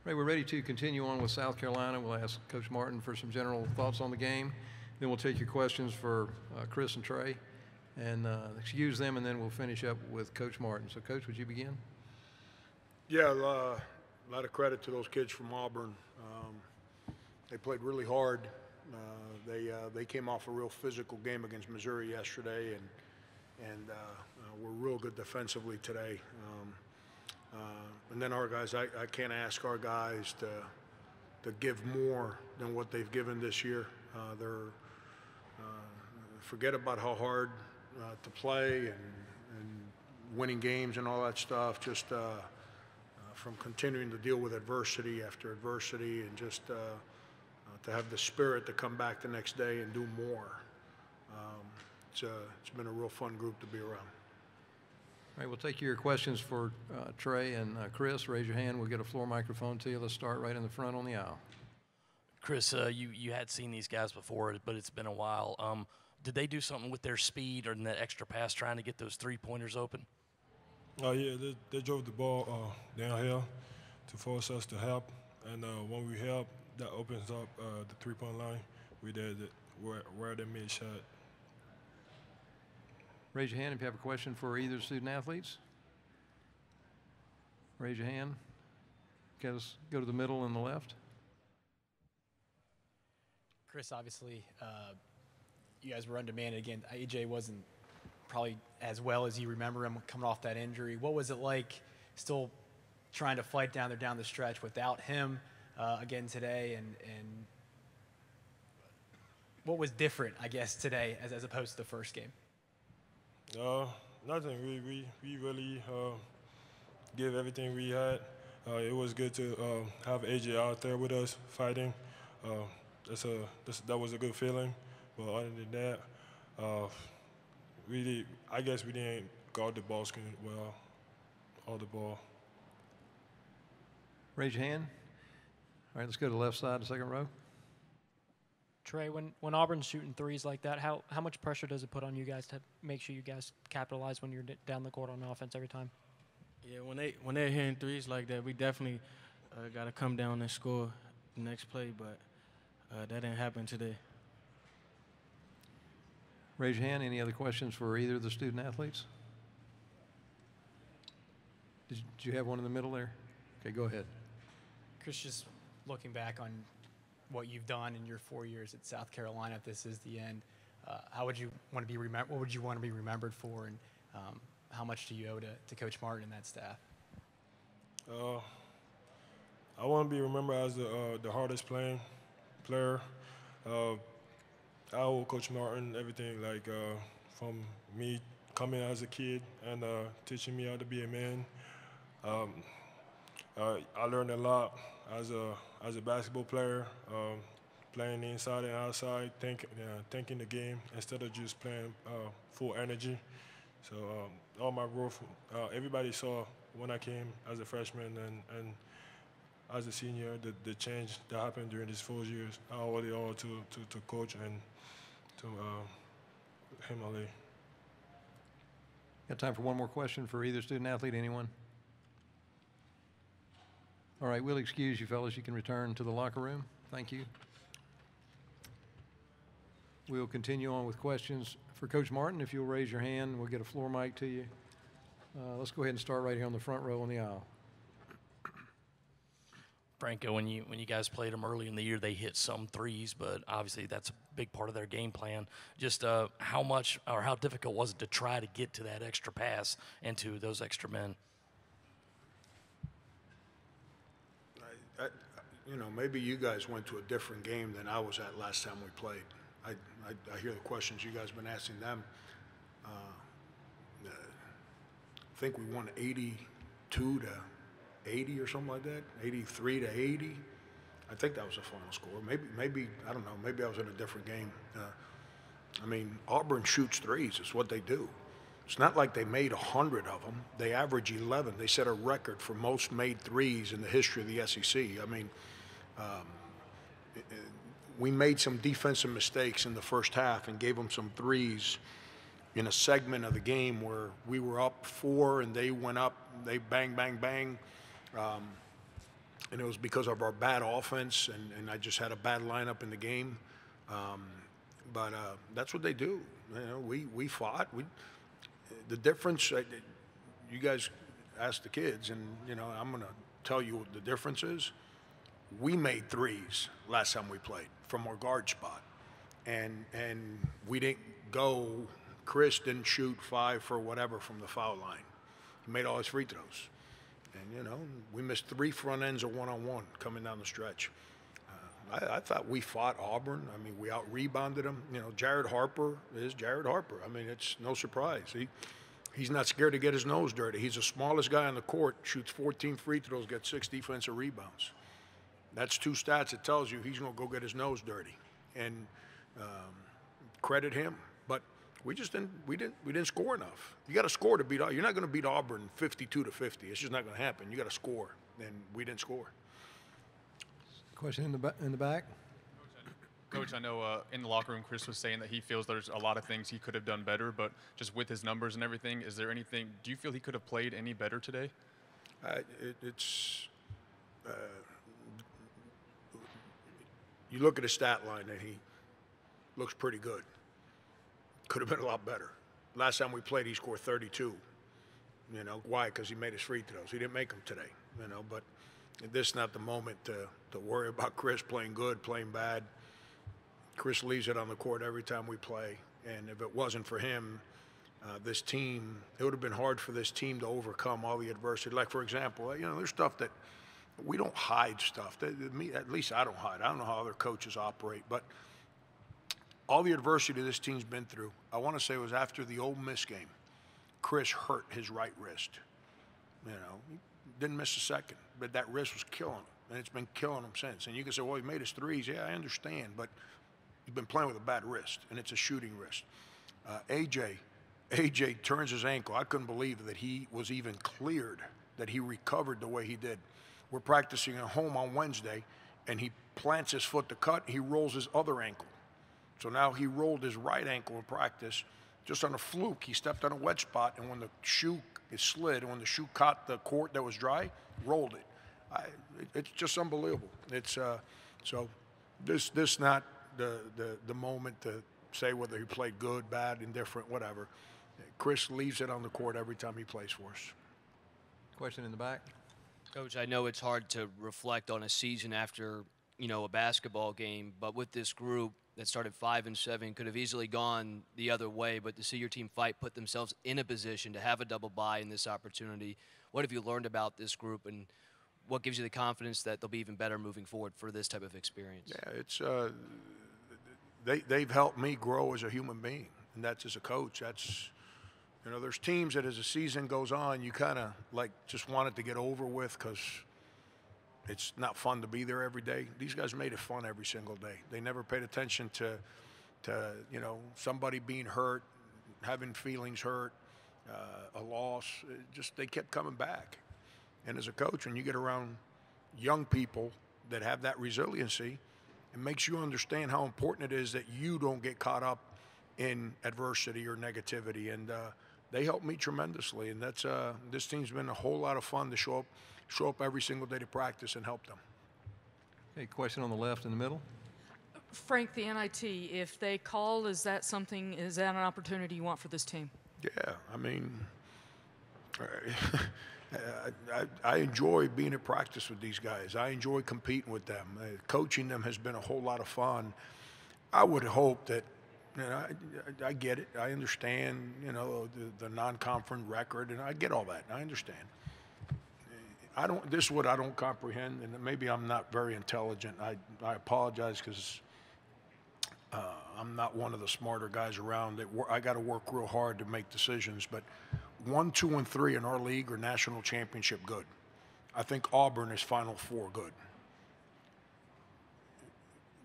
Right, we're ready to continue on with South Carolina. We'll ask Coach Martin for some general thoughts on the game. Then we'll take your questions for Chris and Trey and excuse them, and then we'll finish up with Coach Martin. So, Coach, would you begin? Yeah, a lot of credit to those kids from Auburn. They played really hard. They came off a real physical game against Missouri yesterday, and were real good defensively today. And then our guys, I can't ask our guys to give more than what they've given this year. Forget about how hard to play and winning games and all that stuff. Just from continuing to deal with adversity after adversity, and just to have the spirit to come back the next day and do more. It's been a real fun group to be around. All right, we'll take your questions for Trey and Chris. Raise your hand. We'll get a floor microphone to you. Let's start right in the front on the aisle. Chris, you had seen these guys before, but it's been a while. Did they do something with their speed or in that extra pass trying to get those three-pointers open? Oh, yeah, they drove the ball downhill to force us to help. And when we help, that opens up the three-point line. We did it where they made shot. Raise your hand if you have a question for either student athletes. Raise your hand. Okay, let's go to the middle and the left. Chris, obviously, you guys were undemanded again. AJ wasn't probably as well as you remember him coming off that injury. What was it like still trying to fight down the stretch without him again today? And what was different, I guess, today as opposed to the first game? Nothing. We really gave everything we had. It was good to have AJ out there with us fighting. That was a good feeling. But other than that, I guess we didn't guard the ball screen well, all the ball. Raise your hand. All right, let's go to the left side, the second row. Trey, when Auburn's shooting threes like that, how much pressure does it put on you guys to make sure you guys capitalize when you're down the court on offense every time? Yeah, when they're hitting threes like that, we definitely got to come down and score the next play, but that didn't happen today. Raise your hand. Any other questions for either of the student athletes? Did you have one in the middle there? Okay, go ahead. Chris, just looking back on what you've done in your 4 years at South Carolina, if this is the end, how would you want to be remembered? What would you want to be remembered for, and how much do you owe to Coach Martin and that staff? I want to be remembered as the hardest player. I owe Coach Martin everything, like from me coming as a kid and teaching me how to be a man. I learned a lot as a basketball player, playing inside and outside, thinking the game instead of just playing full energy. So all my growth, everybody saw when I came as a freshman and as a senior, the change that happened during these 4 years. I owe it all to Coach and to him, Ali. Got time for one more question for either student athlete, anyone? All right, we'll excuse you fellas. You can return to the locker room. Thank you. We'll continue on with questions for Coach Martin. If you'll raise your hand, we'll get a floor mic to you. Let's go ahead and start right here on the front row on the aisle. Franco, when you guys played them early in the year, they hit some threes, but obviously that's a big part of their game plan. Just how much or how difficult was it to try to get to that extra pass and to those extra men? Maybe you guys went to a different game than I was at last time we played. I hear the questions you guys have been asking them. I think we won 82 to 80 or something like that, 83 to 80. I think that was the final score. Maybe I don't know. Maybe I was in a different game. Auburn shoots threes. It's what they do. It's not like they made 100 of them. They average 11. They set a record for most made threes in the history of the SEC. We made some defensive mistakes in the first half and gave them some threes in a segment of the game where we were up 4 and they went up. They bang, bang, bang. and it was because of our bad offense, and I just had a bad lineup in the game. But that's what they do. You know, we fought. The difference, you guys ask the kids, and, you know, I'm going to tell you what the difference is. We made threes last time we played from our guard spot. And we didn't go, Chris didn't shoot 5 for whatever from the foul line. He made all his free throws. And, you know, we missed 3 front ends of one-on-one coming down the stretch. I thought we fought Auburn. I mean, we out-rebounded them. You know, Jared Harper is Jared Harper. I mean, it's no surprise. He's not scared to get his nose dirty. He's the smallest guy on the court, shoots 14 free throws, gets 6 defensive rebounds. That's 2 stats that tells you he's going to go get his nose dirty. And credit him. But we just didn't score enough. You got to score to beat Auburn. You're not going to beat Auburn 52-50. It's just not going to happen. You got to score, and we didn't score. Question in the back. Coach, I know in the locker room, Chris was saying that he feels there's a lot of things he could have done better, but just with his numbers and everything, is there anything? Do you feel he could have played any better today? You look at his stat line, and he looks pretty good. Could have been a lot better. Last time we played, he scored 32. You know, why? Because he made his free throws. He didn't make them today, you know, but this is not the moment to worry about Chris playing good, playing bad. Chris leaves it on the court every time we play, and if it wasn't for him, this team, it would have been hard for this team to overcome all the adversity. Like, for example, you know, there's stuff that we don't hide stuff. At least I don't hide. I don't know how other coaches operate, but all the adversity this team's been through, I want to say it was after the Ole Miss game. Chris hurt his right wrist. You know, he didn't miss a second, but that wrist was killing him, and it's been killing him since. And you can say, well, he made his threes. Yeah, I understand, but he's been playing with a bad wrist, and it's a shooting wrist. AJ turns his ankle. I couldn't believe that he was even cleared, that he recovered the way he did. We're practicing at home on Wednesday, and he plants his foot to cut. He rolls his other ankle. So now he rolled his right ankle in practice just on a fluke. He stepped on a wet spot, and when the shoe slid, and when the shoe caught the court that was dry, rolled it. It's just unbelievable. It's so this not the moment to say whether he played good, bad, indifferent, whatever. Chris leaves it on the court every time he plays for us. Question in the back. Coach, I know it's hard to reflect on a season after, you know, a basketball game, but with this group that started 5-7, could have easily gone the other way, but to see your team fight, put themselves in a position to have a double bye in this opportunity, what have you learned about this group, and what gives you the confidence that they'll be even better moving forward for this type of experience? Yeah, it's they've helped me grow as a human being, and that's as a coach. That's, you know, there's teams that as the season goes on, you kind of like just want it to get over with because it's not fun to be there every day. These guys made it fun every single day. They never paid attention to you know, somebody being hurt, having feelings hurt, a loss. They kept coming back. And as a coach, when you get around young people that have that resiliency, it makes you understand how important it is that you don't get caught up in adversity or negativity. And they helped me tremendously. And that's this team's been a whole lot of fun to show up every single day to practice and help them. Okay, question on the left in the middle. Frank, the NIT, if they call, is that an opportunity you want for this team? Yeah, I mean, I enjoy being at practice with these guys. I enjoy competing with them. Coaching them has been a whole lot of fun. I would hope that, you know, I get it. I understand, you know, the non-conference record, and I get all that. I understand. This is what I don't comprehend, and maybe I'm not very intelligent. I apologize because I'm not one of the smarter guys around. I got to work real hard to make decisions, but 1, 2, and 3 in our league are national championship good. I think Auburn is Final Four good.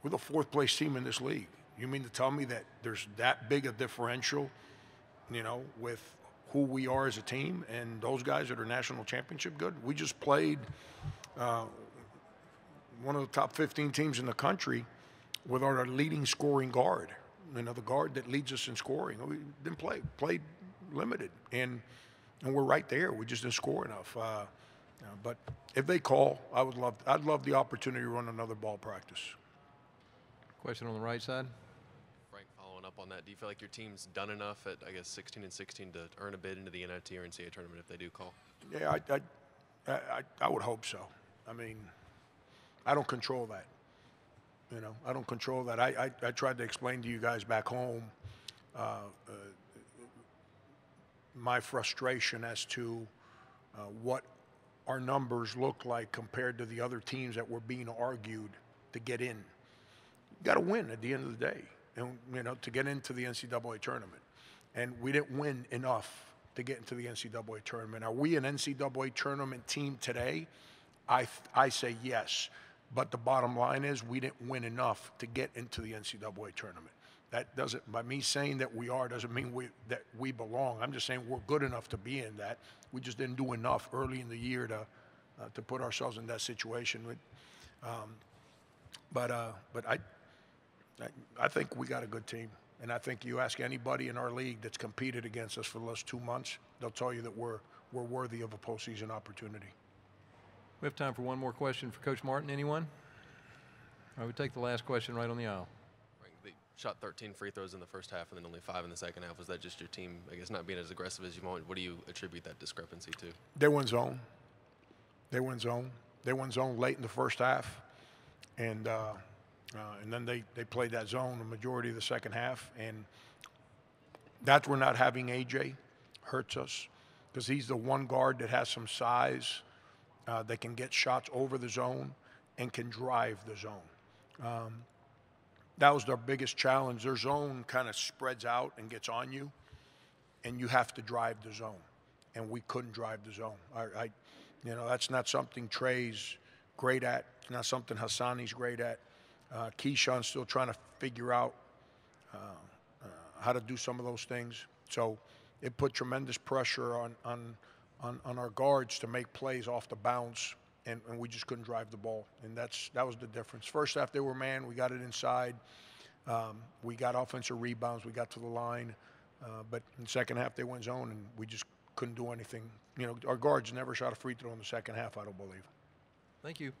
We're the 4th place team in this league. You mean to tell me that there's that big a differential, you know, with who we are as a team and those guys that are national championship good? We just played one of the top 15 teams in the country with our leading scoring guard, you know, the guard that leads us in scoring. We didn't played limited, and we're right there. We just didn't score enough. But if they call, I'd love the opportunity to run another ball practice. Question on the right side. Frank, following up on that, do you feel like your team's done enough at, I guess, 16-16 to earn a bid into the NIT or NCAA tournament if they do call? Yeah, I would hope so. I mean, I don't control that. You know, I don't control that. I tried to explain to you guys back home my frustration as to what our numbers look like compared to the other teams that were being argued to get in. You got to win at the end of the day, and you know, to get into the NCAA tournament. And we didn't win enough to get into the NCAA tournament. Are we an NCAA tournament team today? I say yes. But the bottom line is we didn't win enough to get into the NCAA tournament. That doesn't, by me saying that we are, doesn't mean that we belong. I'm just saying we're good enough to be in that. We just didn't do enough early in the year to put ourselves in that situation. But I think we got a good team. And I think you ask anybody in our league that's competed against us for the last 2 months, they'll tell you that we're worthy of a postseason opportunity. We have time for one more question for Coach Martin. Anyone? I would take the last question right on the aisle. Frank, they shot 13 free throws in the first half and then only 5 in the second half. Was that just your team, I guess, not being as aggressive as you wanted? What do you attribute that discrepancy to? They went zone. They went zone. They went zone late in the first half. And then they played that zone the majority of the second half. And that's where not having AJ hurts us, because he's the one guard that has some size that can get shots over the zone and can drive the zone. That was their biggest challenge. Their zone kind of spreads out and gets on you, and you have to drive the zone. And we couldn't drive the zone. You know, that's not something Trey's great at. It's not something Hassani's great at. Keyshawn's still trying to figure out how to do some of those things. So it put tremendous pressure on our guards to make plays off the bounce, and we just couldn't drive the ball. And that was the difference. First half, they were man. We got it inside. We got offensive rebounds. We got to the line. But in the second half, they went zone, and we just couldn't do anything. You know, our guards never shot a free throw in the second half, I don't believe. Thank you.